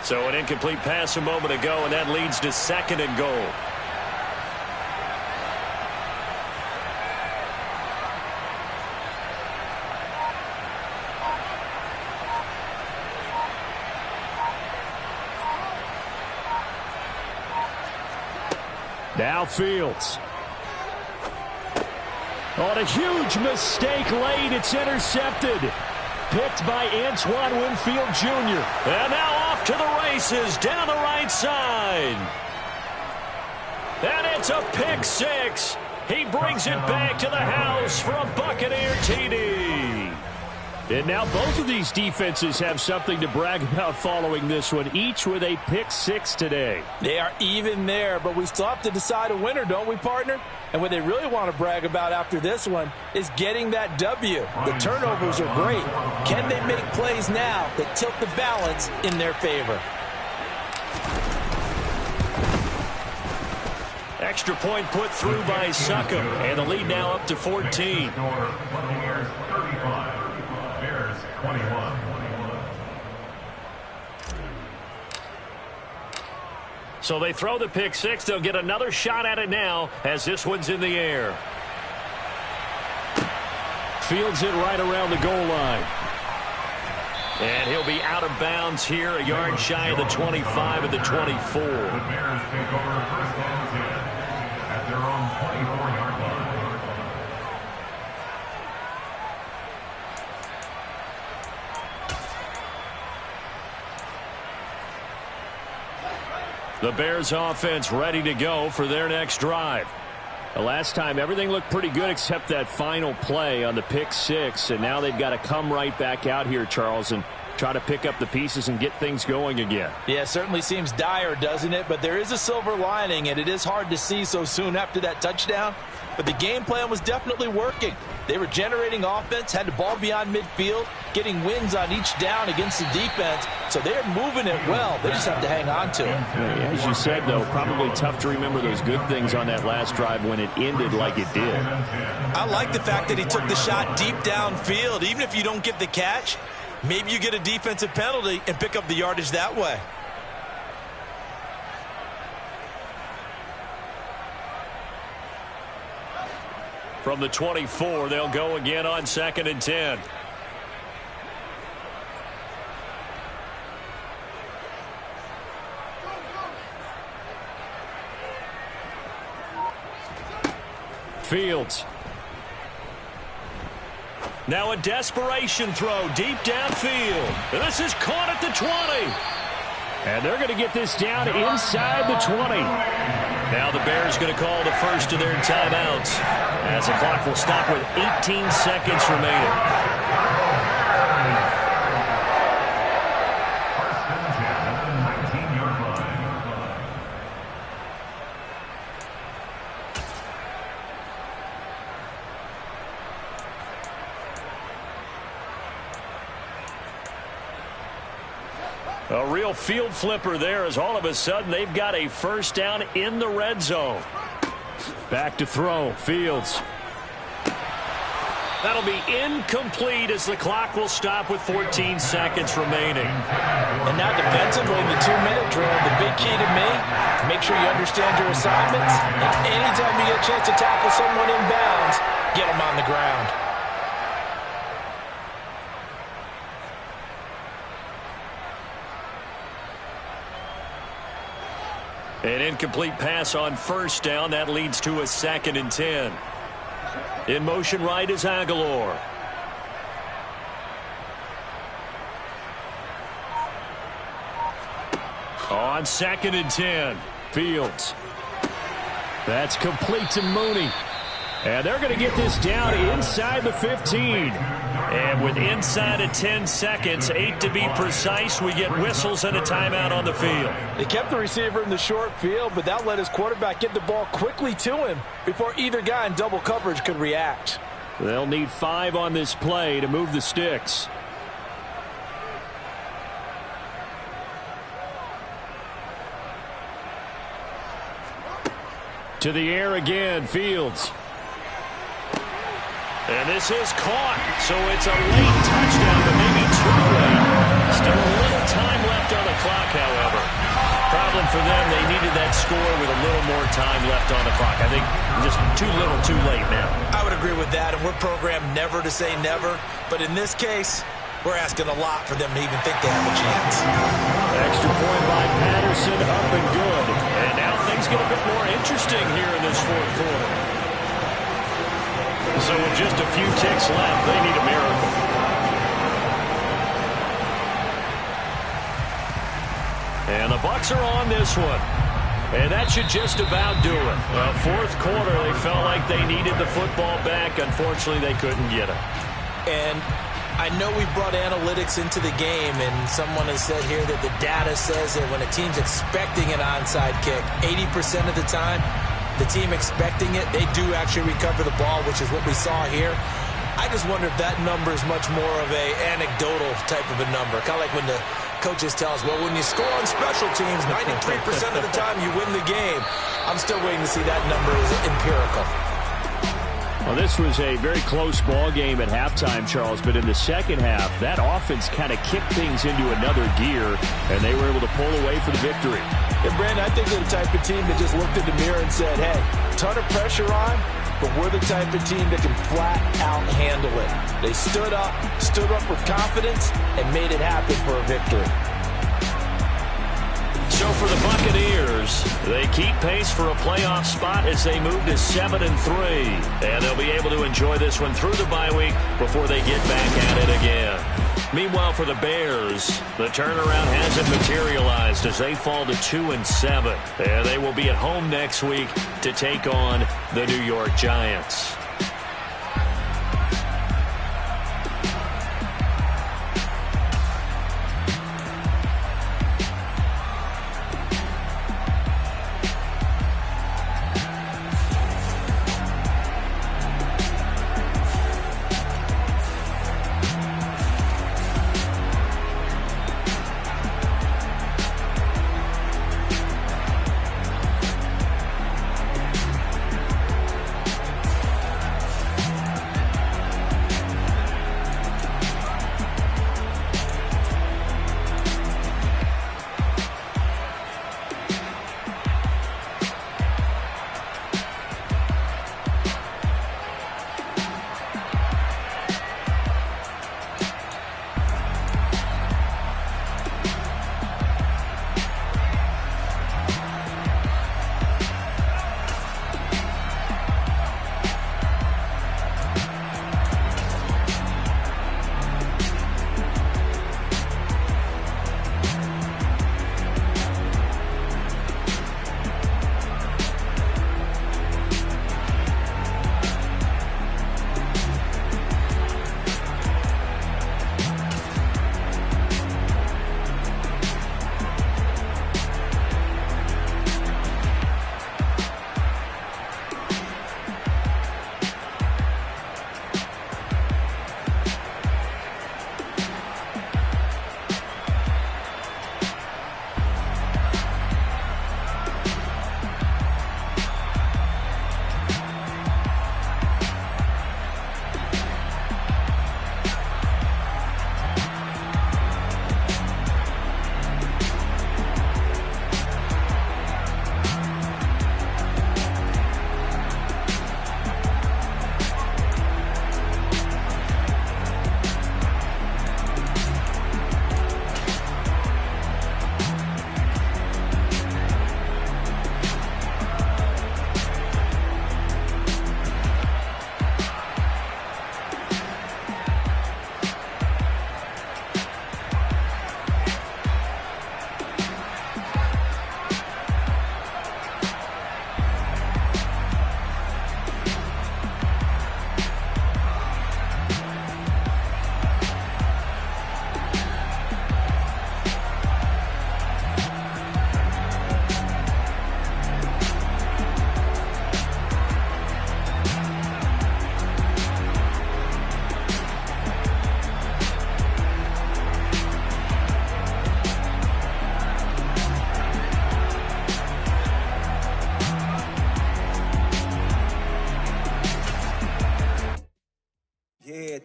So an incomplete pass a moment ago, and that leads to 2nd and goal. Now Fields. On a huge mistake late, it's intercepted. Picked by Antoine Winfield Jr. And now off to the races down the right side. And it's a pick 6. He brings it back to the house for a Buccaneer TD. And now both of these defenses have something to brag about following this one, each with a pick 6 today. They are even there, but we still have to decide a winner, don't we, partner? And what they really want to brag about after this one is getting that W. The turnovers are great. Can they make plays now that tilt the balance in their favor? Extra point put through by Succop, and the lead now up to 14. Buccaneers 35, Bears 21. So they throw the pick six. They'll get another shot at it now as this one's in the air. Fields it right around the goal line. And he'll be out of bounds here, a yard shy of the 25 of the 24. The Bears take over first and 10 at their own 24-yard line. The Bears offense ready to go for their next drive. The last time everything looked pretty good except that final play on the pick six, and now they've got to come right back out here, Charles, and try to pick up the pieces and get things going again. Yeah, it certainly seems dire, doesn't it? But there is a silver lining, and it is hard to see so soon after that touchdown. But the game plan was definitely working. They were generating offense, had the ball beyond midfield, getting wins on each down against the defense. So they're moving it well. They just have to hang on to it. As you said, though, probably tough to remember those good things on that last drive when it ended like it did. I like the fact that he took the shot deep downfield. Even if you don't get the catch, maybe you get a defensive penalty and pick up the yardage that way. From the 24, they'll go again on 2nd and 10. Fields. Now a desperation throw deep downfield. And this is caught at the 20. And they're going to get this down inside the 20. Now the Bears going to call the first of their timeouts as the clock will stop with 18 seconds remaining. First and 10 at the 19-yard line. A real field flipper there as all of a sudden they've got a first down in the red zone. Back to throw. Fields. That'll be incomplete as the clock will stop with 14 seconds remaining. And now defensively in the 2-minute drill, the big key to me, make sure you understand your assignments. And anytime you get a chance to tackle someone in bounds, get them on the ground. An incomplete pass on first down. That leads to a 2nd and 10. In motion right is Aguilar. On 2nd and 10. Fields. That's complete to Mooney. And they're going to get this down inside the 15. And with inside of 10 seconds, 8 to be precise, we get whistles and a timeout on the field. They kept the receiver in the short field, but that let his quarterback get the ball quickly to him before either guy in double coverage could react. They'll need 5 on this play to move the sticks. To the air again, Fields. And this is caught, so it's a late touchdown, but maybe too late. Still a little time left on the clock, however. Problem for them, they needed that score with a little more time left on the clock. I think just too little, too late now. I would agree with that, and we're programmed never to say never. But in this case, we're asking a lot for them to even think they have a chance. Extra point by Patterson, up and good. And now things get a bit more interesting here in this fourth quarter. So with just a few ticks left, they need a miracle. And the Bucs are on this one. And that should just about do it. Fourth quarter, they felt like they needed the football back. Unfortunately, they couldn't get it. And I know we brought analytics into the game, and someone has said here that the data says that when a team's expecting an onside kick, 80% of the time, the team expecting it, they do actually recover the ball, which is what we saw here. I just wonder if that number is much more of a anecdotal type of a number. Kind of like when the coaches tell us, well, when you score on special teams, 93% of the time you win the game. I'm still waiting to see that number is empirical. Well, this was a very close ball game at halftime, Charles, but in the second half, that offense kind of kicked things into another gear, and they were able to pull away for the victory. And, Brandon, I think they're the type of team that just looked in the mirror and said, hey, ton of pressure on, but we're the type of team that can flat out handle it. They stood up with confidence, and made it happen for a victory. So for the Buccaneers, they keep pace for a playoff spot as they move to 7-3. And they'll be able to enjoy this one through the bye week before they get back at it again. Meanwhile, for the Bears, the turnaround hasn't materialized as they fall to 2-7. And they will be at home next week to take on the New York Giants.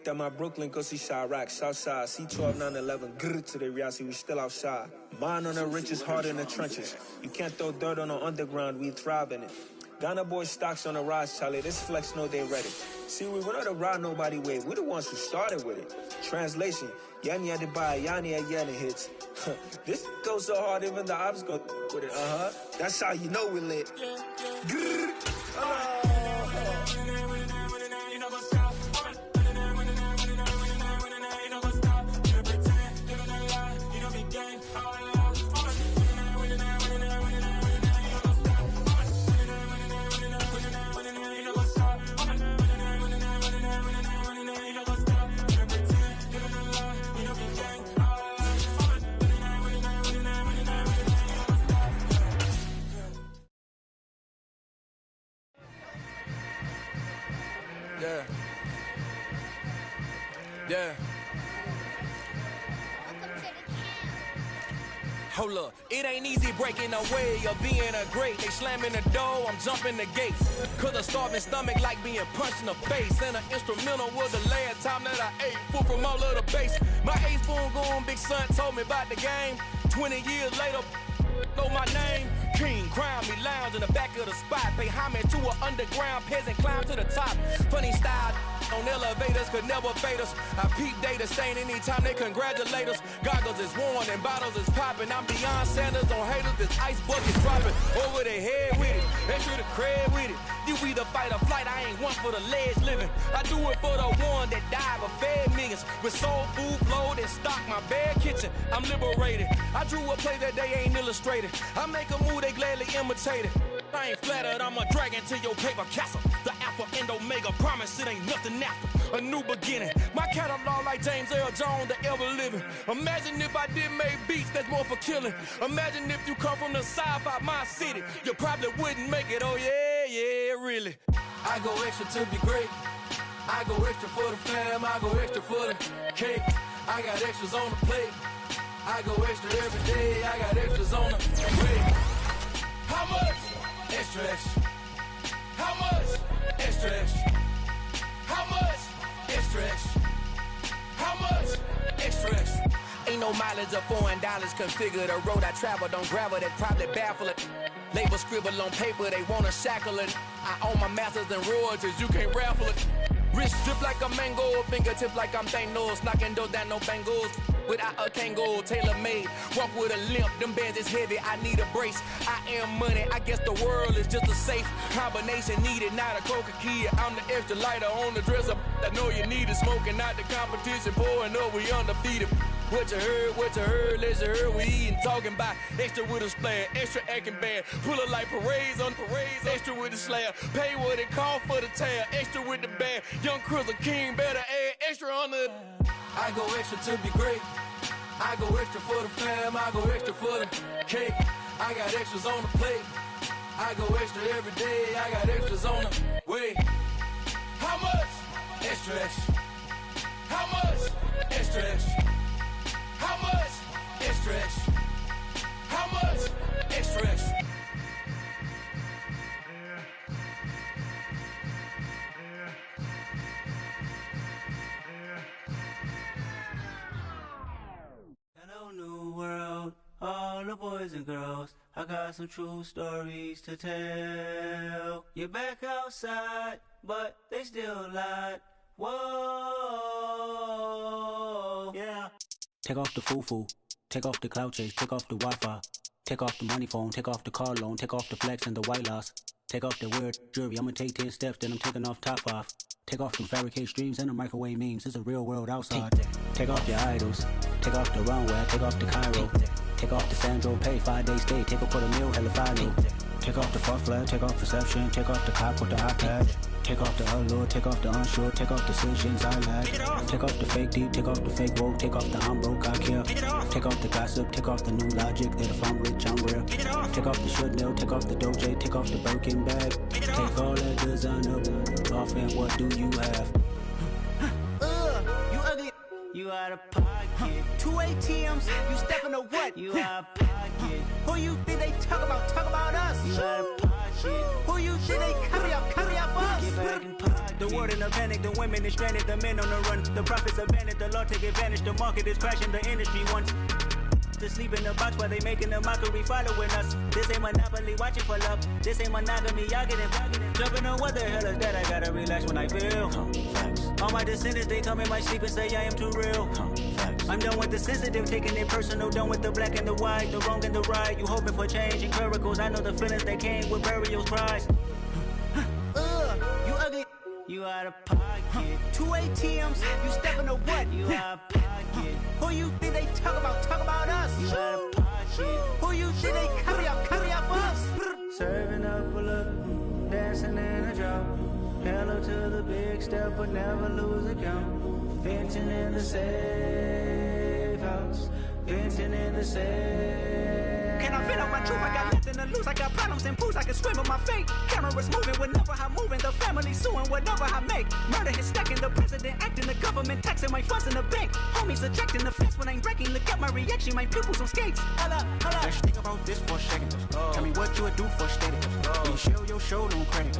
That my Brooklyn, go see Chirac, Southside, C12, 911, grrr to the reality, we still outside. Mine on the riches, heart in the trenches. You can't throw dirt on the underground, we thrive in it. Ghana boy stocks on the rise, Charlie, this flex know they ready. See, we were not to ride nobody way, we the ones who started with it. Translation, Yanni had to buy, Yanni had Yanni hits. This goes so hard, even the ops go with it, That's how you know we lit. Grrr. Yeah. Hold up, it ain't easy breaking away or being a great. They slamming the door, I'm jumping the gate. Cause a starving stomach like being punched in the face. And an instrumental was the last time that I ate food from all of the bass. My ace boom goon, big son told me about the game. 20 years later, know my name. King, crown me, lounge in the back of the spot. Pay homage to an underground peasant, climb to the top. Funny style on elevators could never fade us. I peep data stain anytime they congratulate us. Goggles is worn and bottles is popping. I'm beyond Sanders on haters, this ice bucket dropping. Over their head with it, extra the cred with it. You either fight or flight, I ain't one for the ledge living. I do it for the one that died but fed millions. With soul food flowed and stocked my bare kitchen. I'm liberated. I drew a play that they ain't illustrated. I make a move, they gladly imitate it. I ain't flattered, I'm a dragon to your paper castle. The Alpha and Omega, promise it ain't nothing after. A new beginning. My catalog like James Earl Jones, the ever living. Imagine if I did make beats that's more for killing. Imagine if you come from the sci-fi, my city. You probably wouldn't make it, oh yeah, yeah, really. I go extra to be great. I go extra for the fam, I go extra for the cake. I got extras on the plate. I go extra every day, I got extras on the way. How much? Extra, extra. How much? Extra, extra. How much? Extra, extra. How much? Extra, extra. Ain't no mileage of $4 configure the road I travel. Don't gravel that probably baffle it. Label scribble on paper, they wanna shackle it. I own my masters and royalties, you can't raffle it. Wrist drip like a mango, fingertips like I'm Thanos. Knocking those down, no bangles. Without a Kango, tailor-made. Walk with a limp, them bands is heavy, I need a brace. I am money, I guess the world is just a safe combination needed, not a coca key. I'm the extra lighter on the dresser. I know you need it, smoking out the competition, pouring up, we undefeated. What you heard, let's heard, we eating, talking about extra with a splash, extra acting bad. Pull it like parades on parades, extra with the slab. Pay what it cost for the tab, extra with the bag. Young Crizzle King, better add extra on the. I go extra to be great. I go extra for the fam, I go extra for the cake. I got extras on the plate. I go extra every day, I got extras on the way. How much? Extra, extra. How much? Extra, extra. How much? Extra, extra. How much? Extra, extra. Hello, new world, all the boys and girls. I got some true stories to tell. You're back outside, but they still lied. Whoa, yeah. Take off the foo-foo, take off the cloud chase, take off the Wi-Fi, take off the money phone, take off the car loan, take off the flex and the white loss, take off the weird jewelry, I'ma take 10 steps, then I'm taking off top 5. Take off the fabricate streams and the microwave memes, it's a real world outside. Take off your idols, take off the runway, take off the Cairo, take off the Sandro Pay, 5-day stay, take a quarter meal, hella final. Take off the fuck flag, take off perception, take off the cop with the iPad. Take off the allure, take off the unsure, take off decisions I lack. Take off the fake deep, take off the fake woke, take off the I'm broke, I care. Take off the gossip, take off the new logic that if I'm rich, I'm real. Take off the Chanel, take off the Doja, take off the Birkin bag. Take all that designer off and what do you have? You ugly. You out of pocket. 2 ATMs, you stepping to what? You out of pocket. Who you think they talk about? Talk about us. You out of pocket. Who you think they carry up for us? Get back in pocket. The world in a panic, the women is stranded, the men on the run. The profits abandoned, the law take advantage. The market is crashing, the industry wants to sleep in the box while they making a mockery following us. This ain't Monopoly, watching for love. This ain't monogamy, y'all getting jumping on what the hell is that? I gotta relax when I feel. All my descendants, they come in my sleep and say I am too real. I'm done with the sensitive, taking it personal. Done with the black and the white, the wrong and the right. You hoping for change and miracles. I know the feelings that came with burial cries. You ugly. You out of pocket. 2 ATMs, you stepping to what? You out of pocket. Who you think they talk about? Talk about us. You out of pocket. Who you think they carry up for us? Serving up a look, dancing in a drop. Hello to the big step, but never lose a count. Venting in the safe house. Venting in the safe. Can I feel out my truth? I got nothing. nothing to lose. I got problems and pools, I can swim with my fate. Cameras moving whenever I'm moving. The family suing whatever I make. Murder is stacking, the president acting, the government taxing my funds in the bank. Homies ejecting the fence when I'm breaking. Look at my reaction, my pupils on skates. Holla, holla. Let's think about this for a second. Tell me what you would do for steady. When you show your show, no credit.